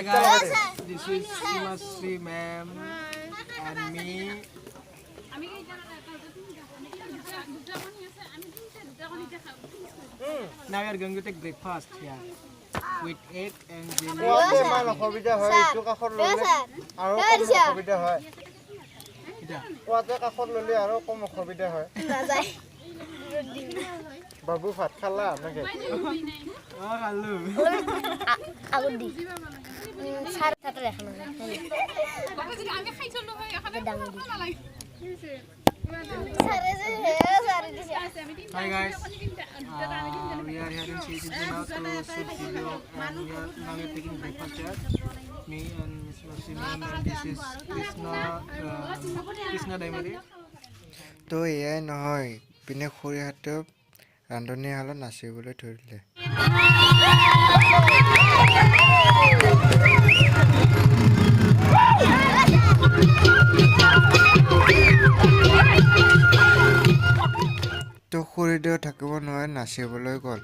Hi guys, this is Sri ma'am and me. Now we are going to take breakfast here with egg and jelly. Babu ভাত খালা নাকি খালো আগত দি সার সাথে রাখা না বাবা যদি আমি খাইছো না হয় এখানে ভালো লাগে সারে যে সারে দিছে Hi guys, we are here in City now to shoot video and now we are taking breakfast here. Me and Mr. Simon and this is Krishna Daimari. তো এয়াই নহয় পিনে খৰিহাটক ৰান্ধনীশালত নাচিবলৈ ধৰিলে তো খৰিদেউ থাকিব নোৱাৰে নাচিবলৈ গ'ল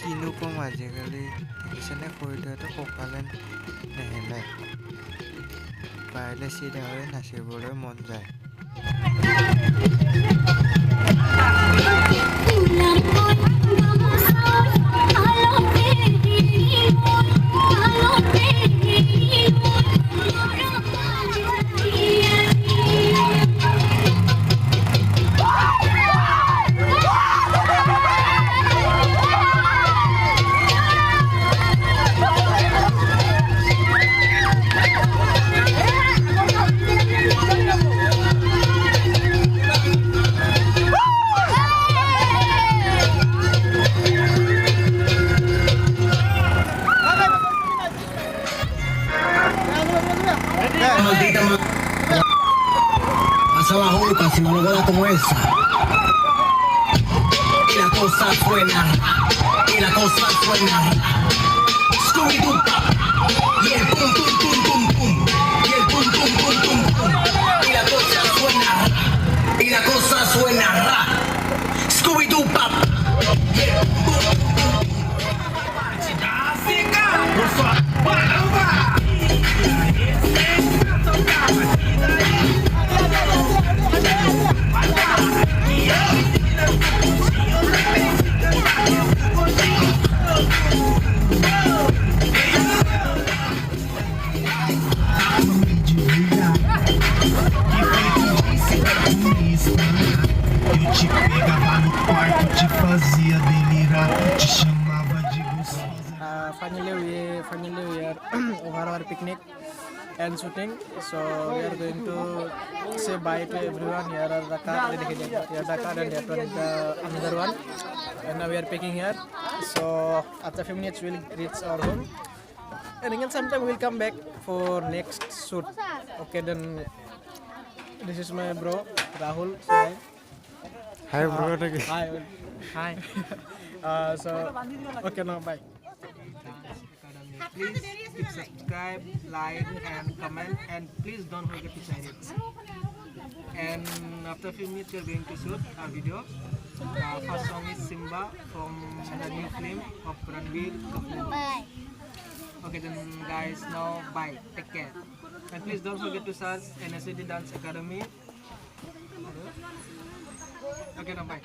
কিনো কম আজিকালি দেখিছেনে খৰিদেউটো কঁকালে নেহেলে পাৰিলে চিধা হৈ নাচিবলৈ মন যায় Pasa la juca si no lo vuela como esa. Y la cosa suena. Y la cosa suena. Scooby-Doo. Y el pum pum pum pum pum. Y el pum pum pum pum pum. Y la cosa suena. Y la cosa suena. Scooby-Doo pop. Y el pum pum pum pum. África. Eu te pegava no quarto, te fazia delirar, te chamava de gostosa. Finally we are over our picnic and shooting. So we are going to say bye to everyone. Here are the car. Here the car and that one is the another one. And now we are picking here. So after 5 minutes we'll reach our home. And again sometime we'll come back for next shoot. Okay, then this is my bro Rahul. Say hi. Hi bro Hi. Hi. So okay, now bye. Please hit subscribe, like and comment, and please don't forget to share it. And after a few minutes we are going to shoot our video. First song is Simba from the new film of Ranbir Kapoor. bye Okay then guys, now bye, take care, and please don't forget to search NSCD Dance Academy. Okay, now bye.